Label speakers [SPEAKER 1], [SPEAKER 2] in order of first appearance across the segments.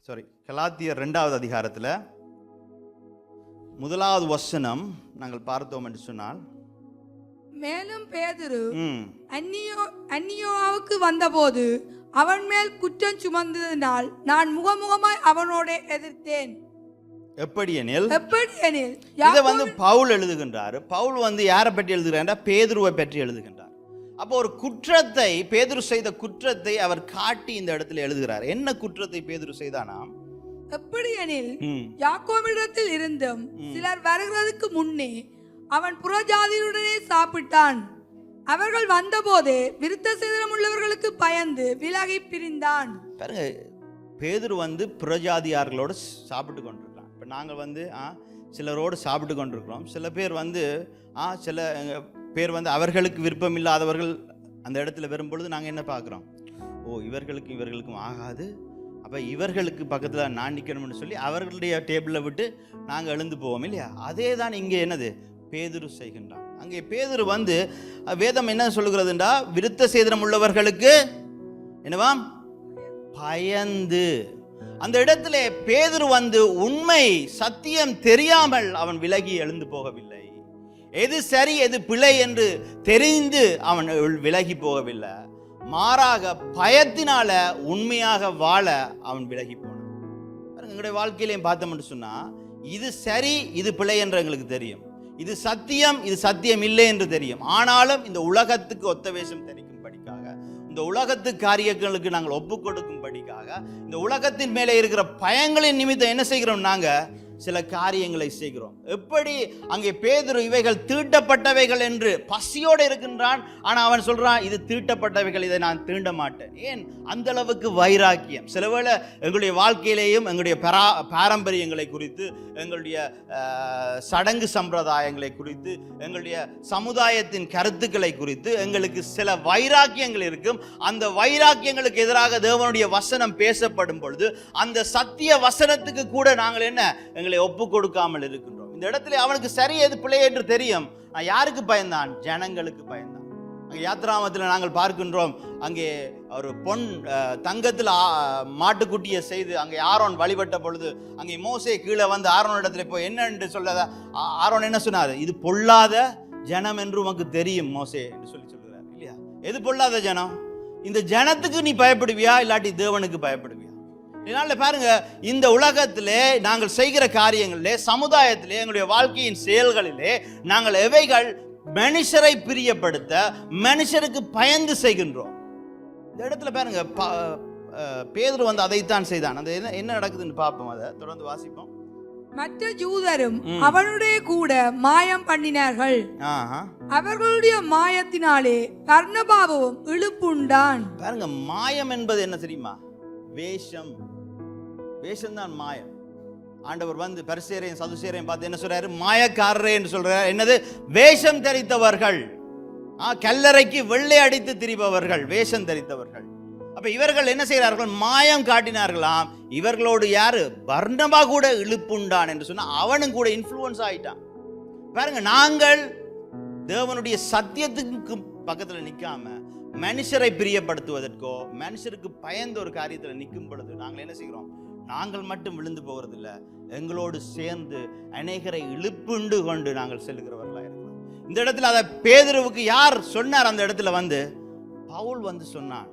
[SPEAKER 1] கலாத்தியர் 2வது அதிகாரத்தில் 1வது வசனம் நாங்கள் பார்த்தோம் என்று சொன்னால்,
[SPEAKER 2] மேலும் பேதுரு அந்நியோவுக்கு வந்தபோது அவன் மேல் குற்றம் சுமந்ததினால் நான் முகமுகமாய் அவனோட எதிர்த்தேன்.
[SPEAKER 1] எப்படி எனில்
[SPEAKER 2] இதை
[SPEAKER 1] பவுல் எழுதுகின்றார். பவுல் யாரை பற்றி எழுதுகிறார்? பேதுருவை பற்றி எழுதுகின்றார். அப்போ ஒரு குற்றத்தை, பேதுரு செய்த குற்றத்தை அவர் காட்டி இந்த இடத்துல எழுதுகிறார். என்ன குற்றத்தை பேதுரு செய்தானாம்?
[SPEAKER 2] எப்படி எனில் யாக்கோபிடத்தில் இருந்தும் சிலர் வருகிறதுக்கு முன்னே அவன் புறஜாதியுடனே சாப்பிட்டான். அவர்கள் வந்தபோதே விருத்த சேதனம் உள்ளவர்களுக்கு பயந்து விலகி பிரிந்தான்.
[SPEAKER 1] பாருங்க, பேதுரு புறஜாதியார்களோடு சாப்பிட்டு கொண்டிருக்கலாம். இப்போ நாங்கள் சிலரோடு சாப்பிட்டு கொண்டிருக்கிறோம். சில பேர் சில பேர் அவர்களுக்கு விருப்பம் இல்லாதவர்கள் அந்த இடத்துல வரும்பொழுது நாங்கள் என்ன பார்க்குறோம்? இவர்களுக்கும் ஆகாது, அப்போ இவர்களுக்கு பக்கத்தில் நான் நிற்கணும்னு சொல்லி அவர்களுடைய டேபிளில் விட்டு நாங்கள் எழுந்து போவோம் இல்லையா? அதே தான் இங்கே என்னது பேதுரு செய்கின்றான். அங்கே பேதுரு வேதம் என்ன சொல்லுகிறதுண்டா, விருத்த சேதனம் உள்ளவர்களுக்கு என்னவாம் பயந்து. அந்த இடத்துல பேதுரு உண்மை சத்தியம் தெரியாமல் அவன் விலகி எழுந்து போகவில்லை. எது சரி எது பிழை என்று தெரிந்து அவன் விலகி போகவில்லை. மாறாக பயத்தினால உண்மையாக வாழ அவன் விலகி போனான். எங்களுடைய வாழ்க்கையிலையும் பார்த்தோம்னு சொன்னா, இது சரி இது பிழை என்று எங்களுக்கு தெரியும், இது சத்தியம் இது சத்தியம் இல்லை என்று தெரியும். ஆனாலும் இந்த உலகத்துக்கு ஒத்த வேஷம் தெரிக்கும்படிக்காக, இந்த உலகத்து காரியங்களுக்கு நாங்கள் ஒப்பு கொடுக்கும்படிக்காக, இந்த உலகத்தின் மேலே இருக்கிற பயங்களின் நிமித்தம் என்ன செய்கிறோம்? நாங்கள் சில காரியங்களை செய்கிறோம். எப்படி அங்கே பேதுரு இவைகள் தீட்டப்பட்டவைகள் என்று பசியோடு இருக்கின்றான். ஆனால் அவன் சொல்றான், இது தீட்டப்பட்டவைகள், இதை நான் தீண்ட மாட்டேன். ஏன்? அந்த அளவுக்கு வைராக்கியம். சிலவேளை எங்களுடைய வாழ்க்கையிலேயும் எங்களுடைய பாரம்பரியங்களை குறித்து, எங்களுடைய சடங்கு சம்பிரதாயங்களை குறித்து, எங்களுடைய சமுதாயத்தின் கருத்துக்களை குறித்து எங்களுக்கு சில வைராக்கியங்கள் இருக்கும். அந்த வைராக்கியங்களுக்கு எதிராக தேவனுடைய வசனம் பேசப்படும் பொழுது அந்த சத்திய வசனத்துக்கு கூட நாங்கள் என்ன ஒப்பு கொடுக்காமல் இருக்கின்றோம். இந்த இடத்துல அவனுக்கு சரி எது பிழை என்று தெரியும். யாருக்கு பயந்தான்? ஜனங்களுக்கு பயந்தான். அங்கே யாத்ராமத்தில் நாங்கள் பார்க்கின்றோம், அங்கே ஒரு பொன் தங்கத்தில் மாட்டுக்குட்டியை செய்து அங்கே ஆரோன் வழிபட்ட பொழுது அங்கே மோசே கீழே ஆரோன் இடத்துல போய் என்ன என்று சொல்லத, ஆரோன் என்ன சொன்னார்? இது பொல்லாத ஜனம் என்று உனக்கு தெரியும் மோசே என்று சொல்லுகிறார் இல்லையா? எது பொல்லாத ஜனம்? இந்த ஜனத்துக்கு நீ பயப்படுவியா இல்லாட்டி தேவனுக்கு பயப்படுவியா? இதனால பாருங்க, இந்த உலகத்திலே நாங்கள் செய்கிற காரியங்களிலே, சமுதாயத்திலே, எங்களுடைய வாழ்க்கையின் செயல்களிலே நாங்கள் எவைகள் மனுஷரை பிரியப்படுத்த, மனுஷருக்கு பயந்து செய்கின்றோம். இந்த இடத்துல பாருங்க, பேதுரு அதைத்தான் செய்தான். அந்த என்ன நடக்குதுன்னு பார்ப்போம். அதை தொடர்ந்து வாசிப்போம்.
[SPEAKER 2] மற்ற யூதரும் அவனுடைய கூட மாயம் பண்ணினார்கள். அவர்களுடைய மாயத்தினாலே பர்னபாவும் இழுப்புண்டான்.
[SPEAKER 1] பாருங்க, மாயம் என்பது என்ன தெரியுமா? வேஷம். வேஷம்தான் மாயம். ஆண்டவர் பரிசேரையும் சதுசேரையும் பார்த்து என்ன சொல்றாரு? மாயக்காரரே என்று சொல்றாரு. என்னது? வேஷம் தரித்தவர்கள், கல்லறைக்கு வெள்ளை அடித்து திரிபவர்கள், வேஷம் தரித்தவர்கள். அப்ப இவர்கள் என்ன செய்கிறார்கள்? மாயம் காட்டினார்களாம். இவர்களோடு யாரு? பர்னபா கூட இழுப்புண்டான் என்று சொன்னா அவனும் கூட இன்ஃப்ளூயன்ஸ் ஆயிட்டான். பாருங்க, நாங்கள் தேவனுடைய சத்தியத்துக்கு பக்கத்துல நிக்காம மனுஷரை பிரியப்படுத்துவதற்கோ மனுஷருக்கு பயந்த ஒரு காரியத்தில் நிற்கும் பொழுது நாங்கள் என்ன செய்கிறோம்? நாங்கள் மட்டும் விழுந்து போகிறதில்ல, எங்களோடு சேர்ந்து அநேகரை இழுப்புண்டு கொண்டு நாங்கள் செல்கிறவர்களாக இருக்கிறோம். இந்த இடத்துல அதை பேதுருவுக்கு யார் சொன்னார்? அந்த இடத்துல பவுல் சொன்னான்.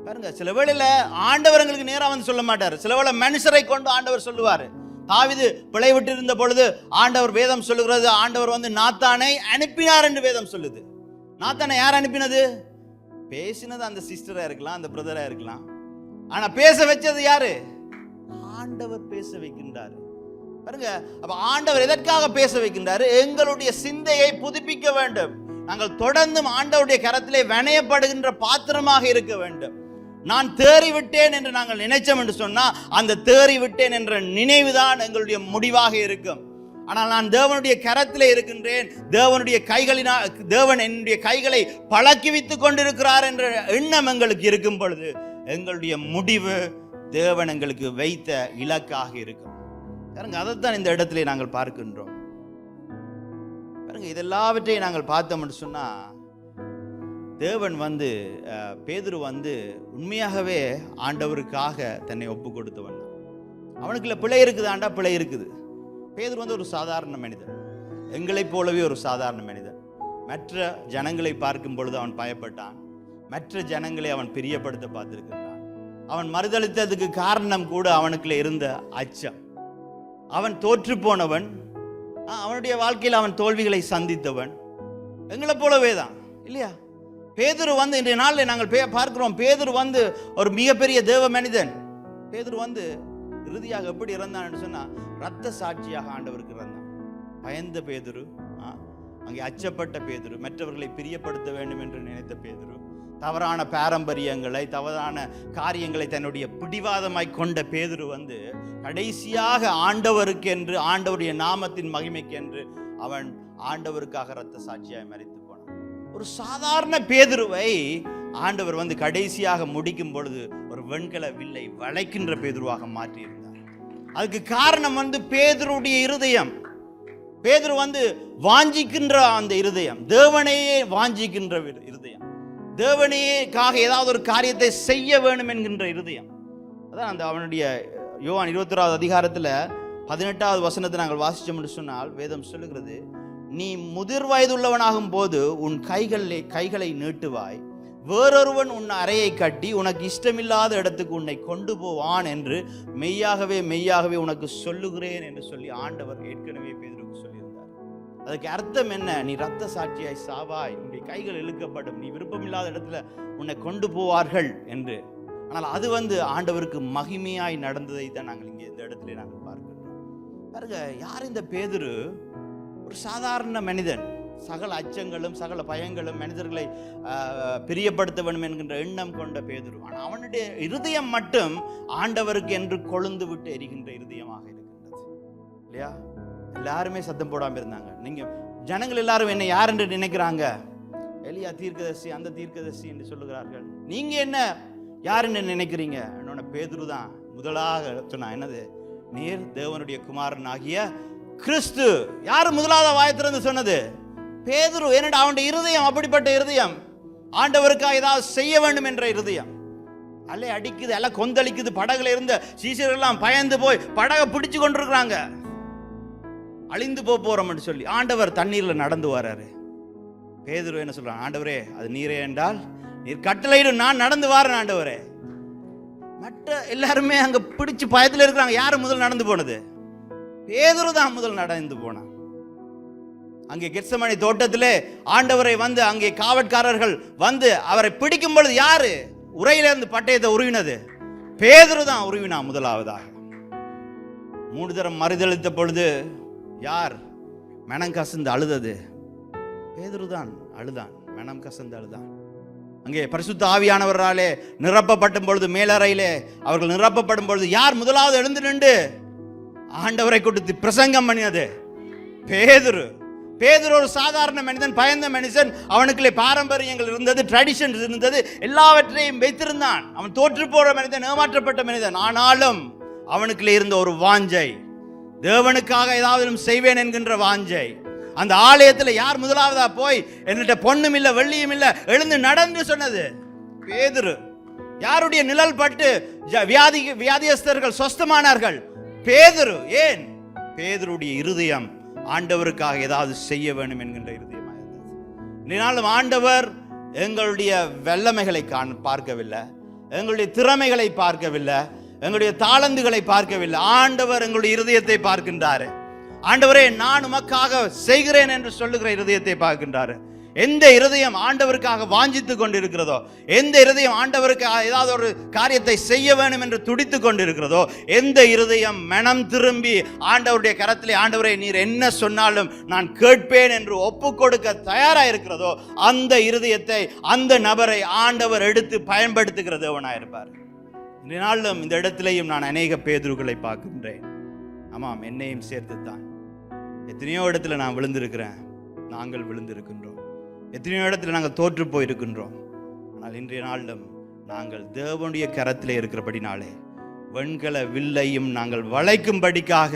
[SPEAKER 1] பாருங்க, சில வேளையில ஆண்டவர் எங்களுக்கு நேராக சொல்ல மாட்டார். சில வேளை மனுஷரை கொண்டு ஆண்டவர் சொல்லுவார். தாவீது பிழை விட்டு இருந்த பொழுது ஆண்டவர், வேதம் சொல்லுகிறது, ஆண்டவர் நாத்தானை அனுப்பினார் என்று வேதம் சொல்லுது. நாத்தானை யார் அனுப்பினது? பேசினது அந்த சிஸ்டரா இருக்கலாம், அந்த பிரதரா இருக்கலாம். ஆனா பேச வச்சது யாரு? ஆண்டவர் பேச வைக்கின்றார். பாருங்க, அப்ப ஆண்டவர் எதற்காக பேச வைக்கின்றாரு? எங்களுடைய சிந்தையை புதுப்பிக்க வேண்டும். நாங்கள் தொடர்ந்தும் ஆண்டவருடைய கரத்திலே வணையப்படுகின்ற பாத்திரமாக இருக்க வேண்டும். நான் தேறிவிட்டேன் என்று நாங்கள் நினைச்சோம் என்று சொன்னா, அந்த தேறிவிட்டேன் என்ற நினைவுதான் எங்களுடைய முடிவாக இருக்கும். ஆனால் நான் தேவனுடைய கரத்திலே இருக்கின்றேன், தேவனுடைய கைகளினால், தேவன் என்னுடைய கைகளை பழக்கி வைத்துக் கொண்டிருக்கிறார் என்ற எண்ணம் எங்களுக்கு இருக்கும் பொழுது எங்களுடைய முடிவு தேவன் எங்களுக்கு வைத்த இலக்காக இருக்கும். பாருங்க, அதைத்தான் இந்த இடத்திலே நாங்கள் பார்க்கின்றோம். பாருங்க, இதெல்லாவற்றையும் நாங்கள் பார்த்தோம்னு சொன்னா, தேவன் பேதுரு உண்மையாகவே ஆண்டவருக்காக தன்னை ஒப்பு கொடுத்தவன். அவனுக்குள்ள பிழை இருக்குதாண்டா, பிழை இருக்குது. பேதுரு வந்து ஒரு சாதாரண மனிதன், எங்களைப் போலவே ஒரு சாதாரண மனிதன். மற்ற ஜனங்களை பார்க்கும் பொழுது அவன் பயப்பட்டான். மற்ற ஜனங்களை அவன் பிரியப்படுத்த பார்த்திருக்கிறான். அவன் மறுதளித்ததுக்கு காரணம் கூட அவனுக்குள்ள இருந்த அச்சம். அவன் தோற்று போனவன், அவனுடைய வாழ்க்கையில் அவன் தோல்விகளை சந்தித்தவன், எங்களை போலவே தான் இல்லையா? பேதுரு வந்து இன்றைய நாளில் நாங்கள் பார்க்கிறோம், பேதுரு வந்து ஒரு மிகப்பெரிய தேவ மனிதன். பேதுரு வந்து இறுதியாக எப்படி இறந்தான் சொன்னா, இரத்த சாட்சியாக ஆண்டவருக்கு இறந்தான். பயந்த பேதுரு, அங்கே அச்சப்பட்ட பேதுரு, மற்றவர்களை பிரியப்படுத்த வேண்டும் என்று நினைத்த பேதுரு, தவறான பாரம்பரியங்களை, தவறான காரியங்களை தன்னுடைய பிடிவாதமாய் கொண்ட பேதுரு வந்து கடைசியாக ஆண்டவருக்கு என்று, ஆண்டவருடைய நாமத்தின் மகிமைக்கு என்று அவன் ஆண்டவருக்காக இரத்த சாட்சியாய் மரித்து போனான். ஒரு சாதாரண பேதுருவை ஆண்டவர் வந்து கடைசியாக முடிக்கும் பொழுது ஒரு வெண்கல வில்லை வளைக்கின்ற பேதுருவாக மாற்றியிருந்தார். அதுக்கு காரணம் வந்து பேதுருடைய இருதயம். பேதுரு வந்து வாஞ்சிக்கின்ற அந்த இருதயம், தேவனையே வாஞ்சிக்கின்ற இருதயம், தேவனையேக்காக ஏதாவது ஒரு காரியத்தை செய்ய வேண்டும் என்கின்ற இருதயம். அதான் அந்த அவனுடைய யோவான் 21வது அதிகாரத்தில் 18வது வசனத்தை நாங்கள் வாசிச்சோம் என்று சொன்னால் வேதம் சொல்லுகிறது, நீ முதிர் வயதுள்ளவனாகும் போது உன் கைகளை நீட்டுவாய், வேறொருவன் உன் அறையை கட்டி உனக்கு இஷ்டமில்லாத இடத்துக்கு உன்னை கொண்டு போவான் என்று மெய்யாகவே மெய்யாகவே உனக்கு சொல்லுகிறேன் என்று சொல்லி ஆண்டவர் ஏற்கனவே பேதுருக்கு சொல்லியிருந்தார். அதுக்கு அர்த்தம் என்ன? நீ இரத்த சாட்சியாய் சாவாய், உன்னுடைய கைகள் இழுக்கப்படும், நீ விருப்பமில்லாத இடத்துல உன்னை கொண்டு போவார்கள் என்று. ஆனால் அது வந்து ஆண்டவருக்கு மகிமையாய் நடந்ததை தான் நாங்கள் இங்கே இந்த இடத்துல நாங்கள் பார்க்கிறோம். பாருங்க, யார் இந்த பேதுரு? ஒரு சாதாரண மனிதன், சகல அச்சங்களும் சகல பயங்களும், மனிதர்களை பிரியப்படுத்த வேண்டும் என்கின்ற எண்ணம் கொண்ட பேதுரு. ஆனால் அவனுடைய இருதயம் மட்டும் ஆண்டவருக்கு என்று கொழுந்து விட்டு எரிகின்ற இருதயமாக இருக்கின்றது இல்லையா? எல்லாருமே சத்தம் போடாமல் இருந்தாங்க. நீங்க ஜனங்கள் எல்லாரும் என்ன யார் என்று நினைக்கிறாங்க? எலியா தீர்க்கதரிசி, அந்த தீர்க்கதரிசி என்று சொல்லுகிறார்கள். நீங்க என்ன யார் என்று நினைக்கிறீங்க? என்னோட பேதுரு தான் முதலாக சொன்னா, என்னது? நீர் தேவனுடைய குமாரன் ஆகிய கிறிஸ்து. யாரு முதலாவது வாயத்திலிருந்து சொன்னது? பேதுரு. ஏனென்றால் அவனுடைய இருதயம் அப்படிப்பட்ட இருதயம், ஆண்டவருக்காக ஏதாவது செய்ய வேண்டும் என்ற இருதயம். அலை அடிக்குது, அலை கொந்தளிக்குது, படகுல இருந்த சீசர்கள் எல்லாம் பயந்து போய் படகை பிடிச்சு கொண்டிருக்கிறாங்க. அழிந்து போறோம் என்று சொல்லி ஆண்டவர் தண்ணீர்ல நடந்து வர்றாரு. பேதுரு என்ன சொல்றான்? ஆண்டவரே, அது நீரே என்றால் நீர் கட்டளையிடும், நான் நடந்து வாரேன் ஆண்டவரே. மற்ற எல்லாருமே அங்க பிடிச்சு பயத்துல இருக்கிறாங்க. யாரு முதல் நடந்து போனது? பேதுரு தான் முதல் நடந்து போனான். அங்கே கெத்சமனே தோட்டத்திலே ஆண்டவரை வந்து அங்கே காவற்காரர்கள் வந்து அவரை பிடிக்கும் பொழுது யாரு உரையிலிருந்து பட்டயத்தை உருவினது? பேதுரு தான் உருவினான் முதலாவதாக. 3 தரம் மறுதளித்த பொழுது யார் மனம் கசந்து அழுதது? பேதுரு தான் அழுதான், மனம் கசந்து அழுதான். அங்கே பரிசுத்த ஆவியானவராலே நிரப்பப்படும் பொழுது, மேலறையிலே அவர்கள் நிரப்பப்படும் பொழுது யார் முதலாவது எழுந்து நின்று ஆண்டவரை கொடுத்து பிரசங்கம் பண்ணினது? பேதுரு. பேதுரு ஒரு சாதாரண மனிதன், பயந்த மனுஷன். அவனுக்குள்ளே பாரம்பரியங்கள் இருந்தது, ட்ரெடிஷன் இருந்தது, எல்லாவற்றையும் வைத்திருந்தான். அவன் தோற்று போற மனிதன், ஏமாற்றப்பட்ட மனிதன். ஆனாலும் அவனுக்குள்ளே இருந்த ஒரு வாஞ்சை, தேவனுக்காக ஏதாவது செய்வேன் என்கின்ற வாஞ்சை. அந்த ஆலயத்தில் யார் முதலாவதா போய் என்கிட்ட பொண்ணும் இல்லை வெள்ளியும் இல்லை எழுந்து நடந்து சொன்னது? பேதுரு. யாருடைய நிழல் பட்டு வியாதியஸ்தர்கள் சொஸ்தமானார்கள்? பேதுரு. ஏன்? பேதுருடைய இருதயம் ஆண்டவருக்காக ஏதாவது செய்ய வேண்டும் என்கின்ற இருதயமாக இருந்தது. இதனாலும் ஆண்டவர் எங்களுடைய வல்லமைகளை பார்க்கவில்லை, எங்களுடைய திறமைகளை பார்க்கவில்லை, எங்களுடைய தாளந்துகளை பார்க்கவில்லை. ஆண்டவர் எங்களுடைய இருதயத்தை பார்க்கின்றாரு. ஆண்டவரே, நான் உமக்காக செய்கிறேன் என்று சொல்லுகிற இருதயத்தை பார்க்கின்றாரு. எந்த இருதயம் ஆண்டவருக்காக வாஞ்சித்து கொண்டிருக்கிறதோ, எந்த இருதயம் ஆண்டவருக்கு ஏதாவது ஒரு காரியத்தை செய்ய வேண்டும் என்று துடித்து கொண்டிருக்கிறதோ, எந்த இருதயம் மனம் திரும்பி ஆண்டவருடைய கரத்திலே ஆண்டவரே நீர் என்ன சொன்னாலும் நான் கேட்பேன் என்று ஒப்பு கொடுக்க தயாராக இருக்கிறதோ, அந்த இருதயத்தை, அந்த நபரை ஆண்டவர் எடுத்து பயன்படுத்துகிற தேவனாயிருப்பார். இந்த நாளிலும் இந்த இடத்திலேயும் நான் அநேக பேதுருக்களை பார்க்கின்றேன். ஆமாம், என்னையும் சேர்த்துத்தான். எத்தனையோ இடத்துல நான் விழுந்திருக்கிறேன், நாங்கள் விழுந்திருக்கின்றோம். எத்தனையோ இடத்துல நாங்கள் தோற்று போயிருக்கின்றோம். ஆனால் இன்றைய நாளிலும் நாங்கள் தேவனுடைய கரத்திலே இருக்கிறபடினாலே வெண்கல வில்லையும் நாங்கள் வளைக்கும்படிக்காக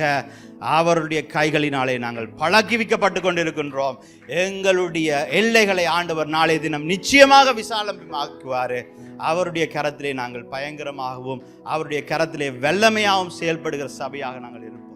[SPEAKER 1] அவருடைய கைகளினாலே நாங்கள் பழக்கிவிக்கப்பட்டு கொண்டிருக்கின்றோம். எங்களுடைய எல்லைகளை ஆண்டவர் நாளைய தினம் நிச்சயமாக விசாலமாக்குவார். அவருடைய கரத்திலே நாங்கள் பயங்கரமாகவும் அவருடைய கரத்திலே வல்லமையாகவும் செயல்படுகிற சபையாக நாங்கள் இருப்போம்.